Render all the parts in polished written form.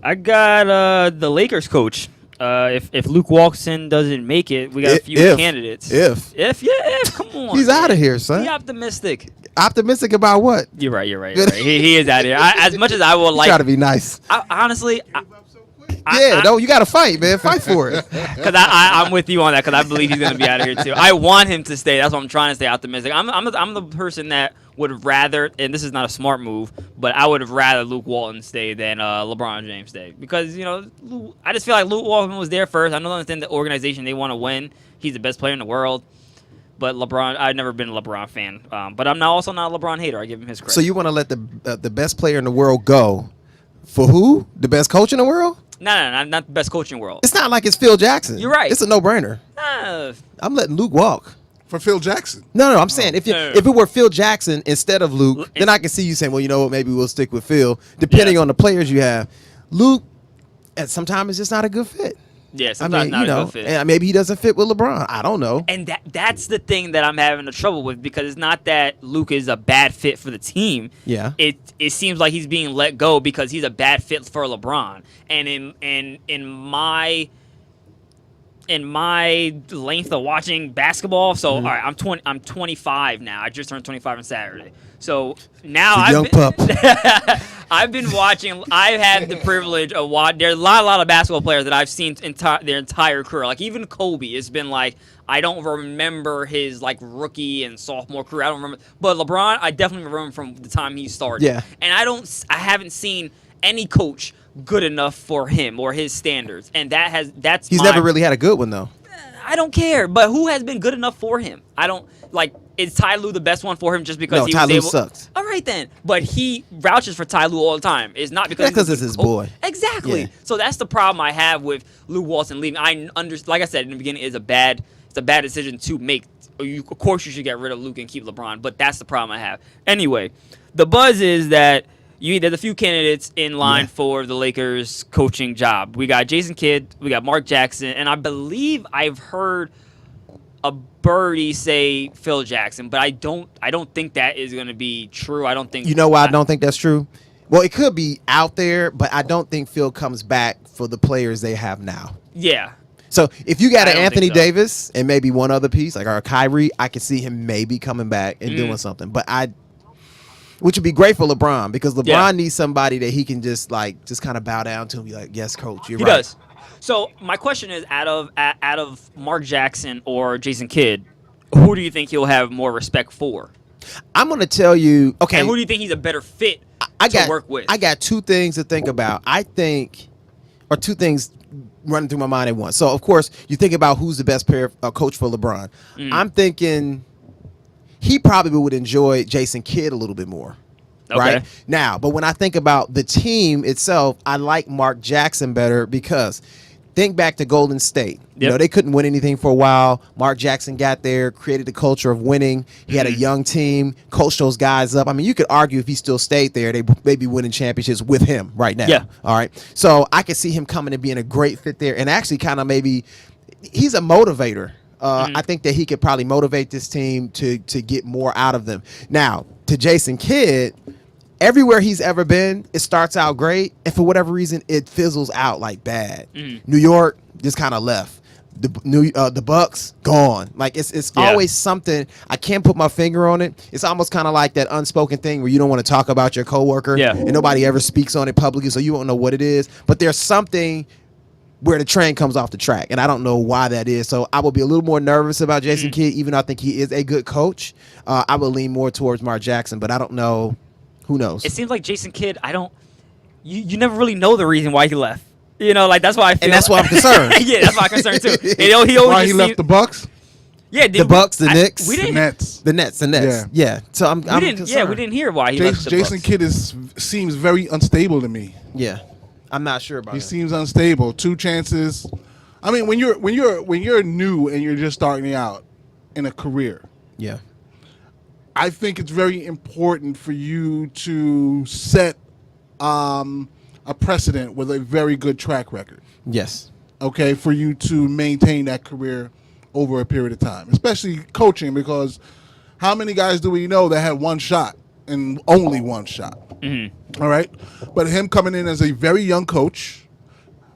I got the Lakers coach. If Luke Walton doesn't make it, we got a few candidates. If come on. He's out of here, son. Be optimistic. Optimistic about what? You're right. He is out of here. As much as I will like. Try to be nice. Honestly. You got to fight, man. Fight for it. Because I'm with you on that. Because I believe he's going to be out of here too. I want him to stay. That's why I'm trying to stay optimistic. I'm the person that would rather, and this is not a smart move, but I would have rather Luke Walton stay than LeBron James stay. Because I just feel like Luke Walton was there first. I don't understand the organization, they want to win. He's the best player in the world. But LeBron, I've never been a LeBron fan. But I'm also not a LeBron hater. I give him his credit. So you want to let the best player in the world go for who? The best coach in the world? No, not the best coach in the world. It's not like it's Phil Jackson. You're right. It's a no-brainer. I'm letting Luke walk. For Phil Jackson? No, I'm saying if it were Phil Jackson instead of Luke, then I can see you saying, well, you know what, maybe we'll stick with Phil, depending on the players you have. Luke, sometimes it's just not a good fit. Yeah, sometimes not a good fit. And maybe he doesn't fit with LeBron. I don't know. And that's the thing that I'm having the trouble with, because it's not that Luke is a bad fit for the team. Yeah. It seems like he's being let go because he's a bad fit for LeBron. And in my length of watching basketball, so all right, I'm 25 now. I just turned 25 on Saturday. So now I've been watching. I've had the privilege of watching. There's a lot of basketball players that I've seen their entire career. Like even Kobe, it's been like I don't remember his like rookie and sophomore career. I don't remember, but LeBron, I definitely remember from the time he started. Yeah. And I haven't seen any coach good enough for him or his standards, and he's never really had a good one though. I don't care, but who has been good enough for him? I don't like. Is Ty Lue the best one for him just because Ty Lue sucks. All right then, but he vouches for Ty Lue all the time. It's not because it's his boy. Exactly. Yeah. So that's the problem I have with Luke Walton leaving. Like I said in the beginning, it's a bad decision to make. Of course, you should get rid of Luke and keep LeBron, but that's the problem I have. Anyway, the buzz is that there's a few candidates in line for the Lakers coaching job. We got Jason Kidd, we got Mark Jackson, and I believe I've heard a birdie say Phil Jackson, but I don't think that is going to be true. I don't think. You know why I don't think that's true? Well, it could be out there, but I don't think Phil comes back for the players they have now. Yeah. So if you got an Anthony Davis and maybe one other piece like our Kyrie, I could see him maybe coming back and doing something. But which would be great for LeBron, because LeBron needs somebody that he can just kind of bow down to and be like, yes, coach, you're right. He does. So my question is, out of Mark Jackson or Jason Kidd, who do you think he'll have more respect for? I'm going to tell you, okay. And who do you think he's a better fit to work with? I got two things to think about. Two things running through my mind at once. So, of course, you think about who's the best coach for LeBron. I'm thinking he probably would enjoy Jason Kidd a little bit more. Okay. Right now, but when I think about the team itself, I like Mark Jackson better because think back to Golden State. Yep. You know, they couldn't win anything for a while. Mark Jackson got there, created the culture of winning. He had a young team, coached those guys up. I mean, you could argue if he still stayed there, they may be winning championships with him right now. Yeah. All right. So I could see him coming and being a great fit there, and actually kind of maybe he's a motivator. I think that he could probably motivate this team to get more out of them. Now, to Jason Kidd, everywhere he's ever been, it starts out great, and for whatever reason, it fizzles out like bad. New York just kind of left. The Bucks gone. Like it's always something. I can't put my finger on it. It's almost kind of like that unspoken thing where you don't want to talk about your coworker, and nobody ever speaks on it publicly, so you won't know what it is. But there's something where the train comes off the track, and I don't know why that is. So I will be a little more nervous about Jason Kidd, even though I think he is a good coach. I will lean more towards Mark Jackson, but I don't know. Who knows? It seems like Jason Kidd, you never really know the reason why he left. You know, like that's why I feel. And that's why I'm concerned. Yeah, that's why I'm concerned too. Why he left the Bucks? Yeah, the Bucks, the Knicks, the Nets. The Nets. Yeah. So I'm concerned. Yeah, we didn't hear why he left the Jason Bucks. Kidd seems very unstable to me. Yeah, I'm not sure about. He seems unstable. 2 chances. I mean, when you're new and you're just starting out in a career. Yeah. I think it's very important for you to set a precedent with a very good track record. Yes. Okay, for you to maintain that career over a period of time, especially coaching, because how many guys do we know that had one shot and only one shot. All right, but him coming in as a very young coach,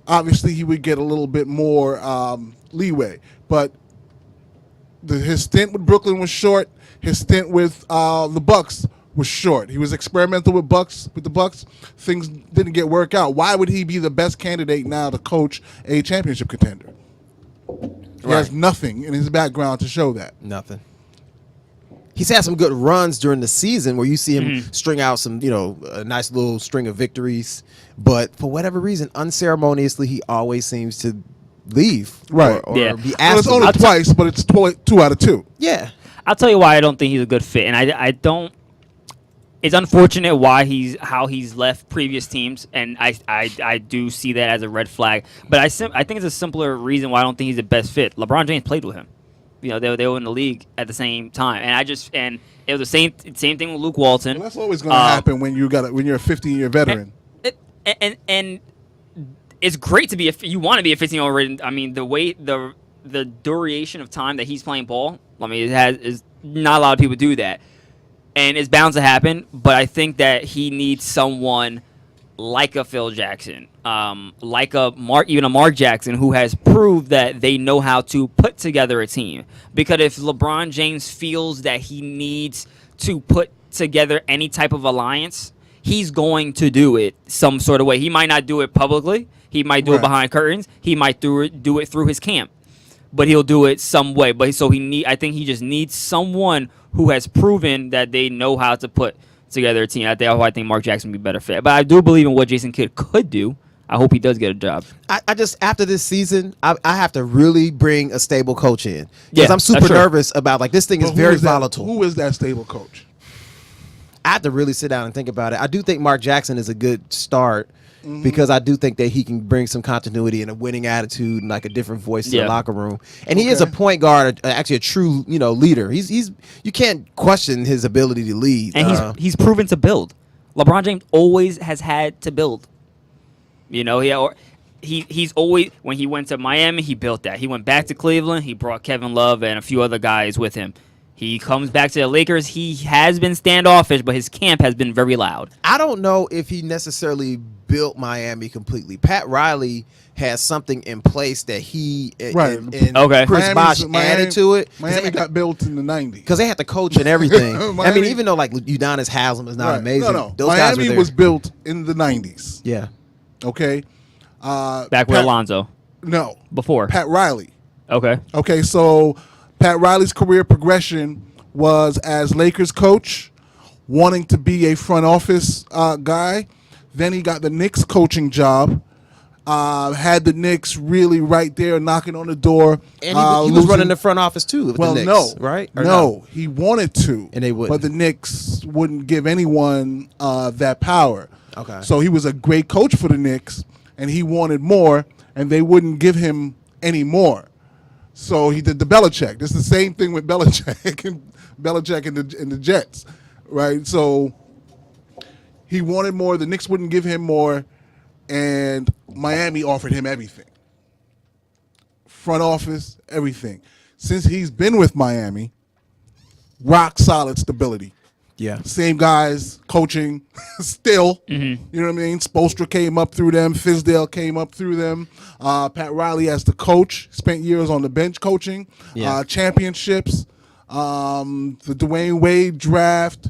obviously he would get a little bit more leeway. But his stint with Brooklyn was short. His stint with the Bucks was short. He was experimental with the Bucks. Things didn't work out. Why would he be the best candidate now to coach a championship contender? He has nothing in his background to show that. Nothing. He's had some good runs during the season where you see him string out some, a nice little string of victories. But for whatever reason, unceremoniously, he always seems to leave. Right. Or be Well, asked. it's only twice, but it's 2 out of 2. Yeah. I'll tell you why I don't think he's a good fit, and I don't. It's unfortunate how he's left previous teams, and I do see that as a red flag. But I think it's a simpler reason why I don't think he's the best fit. LeBron James played with him. They were in the league at the same time, and it was the same thing with Luke Walton. Well, that's always going to happen when you're a 15-year veteran. And it's great to be you want to be a 15-year-old. I mean, the duration of time that he's playing ball. I mean, is not a lot of people do that, and it's bound to happen. But I think that he needs someone like a Phil Jackson, like even a Mark Jackson, who has proved that they know how to put together a team. Because if LeBron James feels that he needs to put together any type of alliance, he's going to do it some sort of way. He might not do it publicly. He might do it behind curtains. He might do it through his camp. But he'll do it some way. I think he just needs someone who has proven that they know how to put together a team. I think Mark Jackson would be better fit. But I do believe in what Jason Kidd could do. I hope he does get a job. I just, after this season, I have to really bring a stable coach in. Because I'm super that's true. nervous about, this thing is very volatile. Who is that stable coach? I have to really sit down and think about it. I do think Mark Jackson is a good start because I do think that he can bring some continuity and a winning attitude and a different voice to the locker room. And he is a point guard, actually a true leader. He's you can't question his ability to lead. And he's proven to build. LeBron James always has had to build. He's always, when he went to Miami, he built that. He went back to Cleveland, he brought Kevin Love and a few other guys with him. He comes back to the Lakers. He has been standoffish, but his camp has been very loud. I don't know if he necessarily built Miami completely. Pat Riley has something in place that he and Chris Bosh added to it. Miami got built in the 90s. Because they had the coach and everything. I mean, even though Udonis Haslam is not amazing. No. Those Miami guys were was built in the 90s. Yeah. Okay. Back with Alonzo. No. Before. Pat Riley. Okay. Okay, so Pat Riley's career progression was as Lakers coach, wanting to be a front office guy. Then he got the Knicks coaching job. Had the Knicks really right there knocking on the door. And he was running the front office too with the Knicks, no. right? Or no, he wanted to. And they wouldn't. But the Knicks wouldn't give anyone that power. Okay. So he was a great coach for the Knicks, and he wanted more, and they wouldn't give him any more. So he did the Belichick. It's the same thing with Belichick and the Jets, right? So he wanted more. The Knicks wouldn't give him more, and Miami offered him everything. Front office, everything. Since he's been with Miami, rock solid stability. Yeah. Same guys coaching still. You know what I mean? Spoelstra came up through them. Fizdale came up through them. Pat Riley as the coach spent years on the bench coaching. Championships. The Dwayne Wade draft.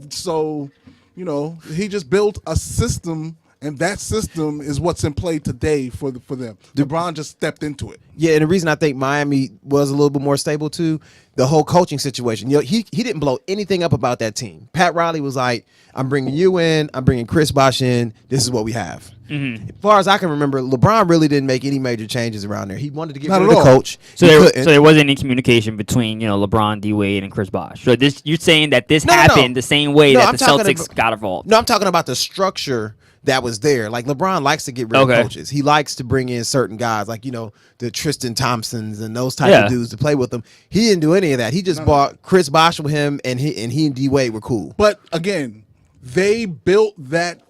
So, he just built a system, and that system is what's in play today for them. LeBron just stepped into it. Yeah, and the reason I think Miami was a little bit more stable too, the whole coaching situation. He didn't blow anything up about that team. Pat Riley was like, "I'm bringing you in. I'm bringing Chris Bosh in. This is what we have." As far as I can remember, LeBron really didn't make any major changes around there. He wanted to get rid of the coach. So there wasn't any communication between LeBron, D Wade, and Chris Bosh. So you're saying that this happened the same way that the Celtics got involved. No, I'm talking about the structure that was there. Like, LeBron likes to get rid of coaches. He likes to bring in certain guys, like, the Tristan Thompsons and those type of dudes to play with him. He didn't do any of that. He just bought Chris Bosh with him, and he and D Wade were cool. But again, they built that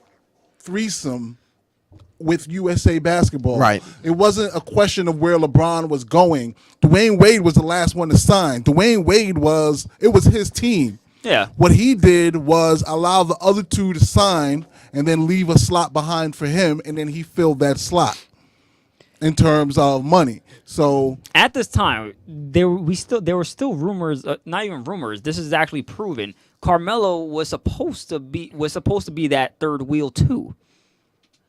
threesome with USA Basketball. Right. It wasn't a question of where LeBron was going. Dwayne Wade was the last one to sign. Dwayne Wade it was his team. Yeah. What he did was allow the other two to sign and then leave a slot behind for him, and then he filled that slot in terms of money. So At this time, there were still rumors, not even rumors. This is actually proven. Carmelo was supposed to be that third wheel too.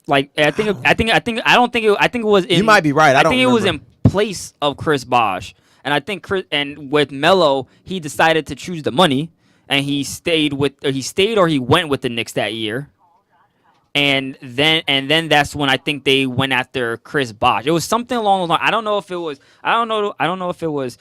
Like I think it was in. You might be right. I don't think it was in remember. place of Chris Bosh, and I think and with Melo, he decided to choose the money, and he stayed or he went with the Knicks that year. And then that's when I think they went after Chris Bosh. It was something along the line. I don't know if it was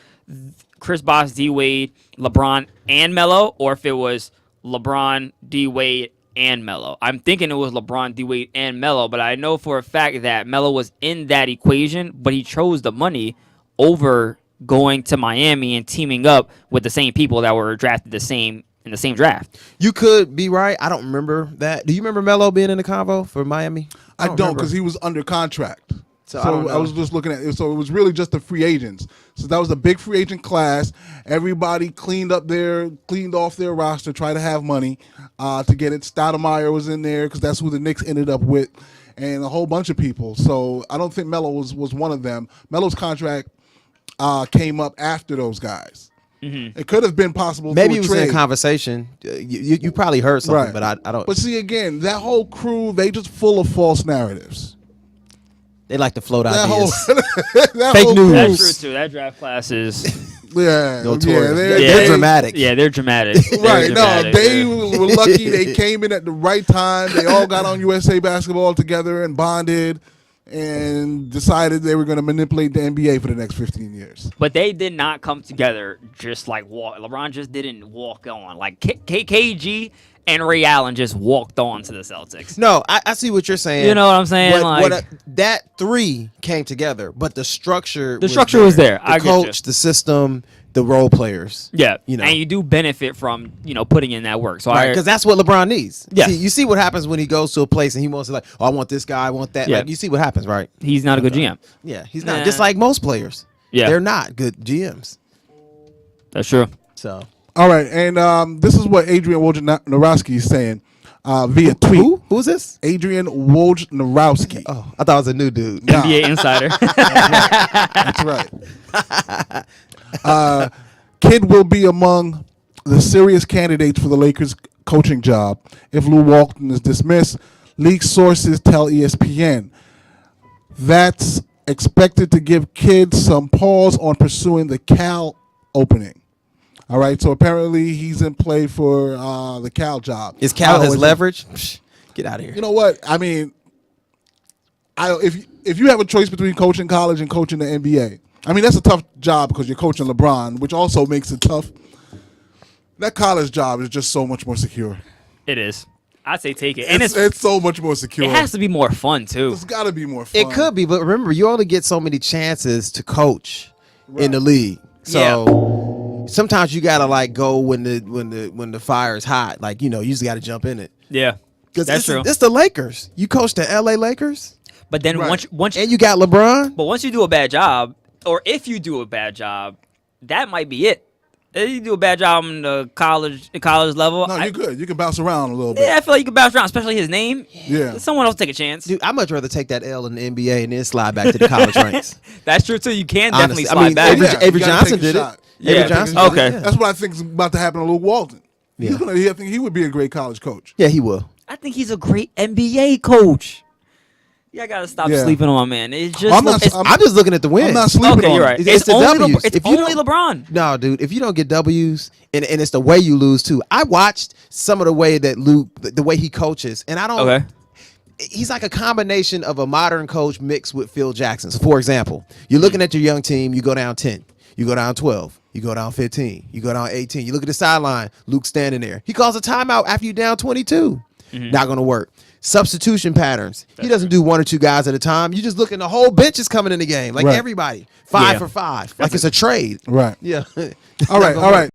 Chris Bosh, D Wade, LeBron, and Melo, or if it was LeBron, D Wade, and Melo. I'm thinking it was LeBron, D Wade, and Melo, but I know for a fact that Melo was in that equation, but he chose the money over going to Miami and teaming up with the same people that were drafted in the same draft. You could be right. I don't remember that. Do you remember Melo being in the convo for Miami? I don't, because he was under contract. So I was just looking at it. So it was really just the free agents. So that was a big free agent class. Everybody cleaned off their roster, tried to have money to get it. Stoudemire was in there because that's who the Knicks ended up with, and a whole bunch of people. So I don't think Melo was one of them. Melo's contract came up after those guys. Mm-hmm. It could have been possible. Maybe it was trade. in conversation. You probably heard something, right. but I don't. But see, again, that whole crew, they just full of false narratives. They like to float That ideas. that Fake whole news. crew- That's true too. That draft class is Notorious. they're They're dramatic. Yeah, they're dramatic. Right, Dramatic. they were lucky they came in at the right time. They all got on USA Basketball together and bonded and decided they were going to manipulate the NBA for the next 15 years. But they did not come together just like walk. LeBron just didn't walk on. Like KG and Ray Allen just walked on to the Celtics. No, I see what you're saying. You know what I'm saying? That three came together, but the structure was there. The I get coach, you. the system, the role players. Yeah, You know. and you do benefit from putting in that work. So Right, because that's what LeBron needs. Yeah. See, you see what happens when he goes to a place and he wants to I want this guy, I want that. Yeah. Like, you see what happens, right? he's not a good GM. Yeah, he's not. Nah. Just like most players. Yeah. They're not good GMs. That's true. So All right, and this is what Adrian Wojnarowski is saying via tweet. who's this? Adrian Wojnarowski. Oh, I thought it was a new dude. Nah. NBA insider. That's right. Kidd will be among the serious candidates for the Lakers coaching job if Luke Walton is dismissed. League sources tell ESPN. That's expected to give Kidd some pause on pursuing the Cal opening. All right, so apparently he's in play for the Cal job. Is Cal his is it- leverage? Psh, get out of here. You know what? I mean, if you have a choice between coaching college and coaching the NBA, I mean, that's a tough job because you're coaching LeBron, which also makes it tough. That college job is just so much more secure. It is. I'd say take it. And It's so much more secure. it has to be more fun too. It's got to be more fun. It could be, but remember, you only get so many chances to coach in the league. So sometimes you gotta go when the fire is hot. You just gotta jump in it. Yeah, that's true. It's the Lakers. You coach the LA Lakers, But then Right. once and you got LeBron. But once you do a bad job, or if you do a bad job, that might be it. If you do a bad job in the college level, No, you're good. You can bounce around a little bit. yeah, I feel like you can bounce around, especially his name. Yeah. Someone else take a chance. Dude, I'd much rather take that L in the NBA and then slide back to the college ranks. That's true too. You can Honestly. definitely I slide mean, back. Avery- Yeah, Avery you gotta Johnson take a did it. shot. Yeah. Avery Johnson. Okay. did it, yeah. That's what I think is about to happen to Luke Walton. Yeah. I think he would be a great college coach. Yeah, he will. I think he's a great NBA coach. Yeah, I gotta stop Yeah. sleeping on my man. It's just I'm not- it's, I'm just looking at the wins. I'm not sleeping okay. on You're him. right. It's the only W's. it's If you only don't- LeBron. No, dude, if you don't get W's, and it's the way you lose too. I watched some of the way that Luke, the way he coaches, and I don't. Okay. He's like a combination of a modern coach mixed with Phil Jackson. So, for example, you're looking at your young team, you go down 10, you go down 12, you go down 15, you go down 18. You look at the sideline, Luke's standing there. He calls a timeout after you down 22. Not going to work. Substitution patterns. He doesn't do one or two guys at a time. You just looking, the whole bench is coming in the game. Like Right. everybody. 5 Yeah. for 5. Like it's a trade. Right. Yeah. All right.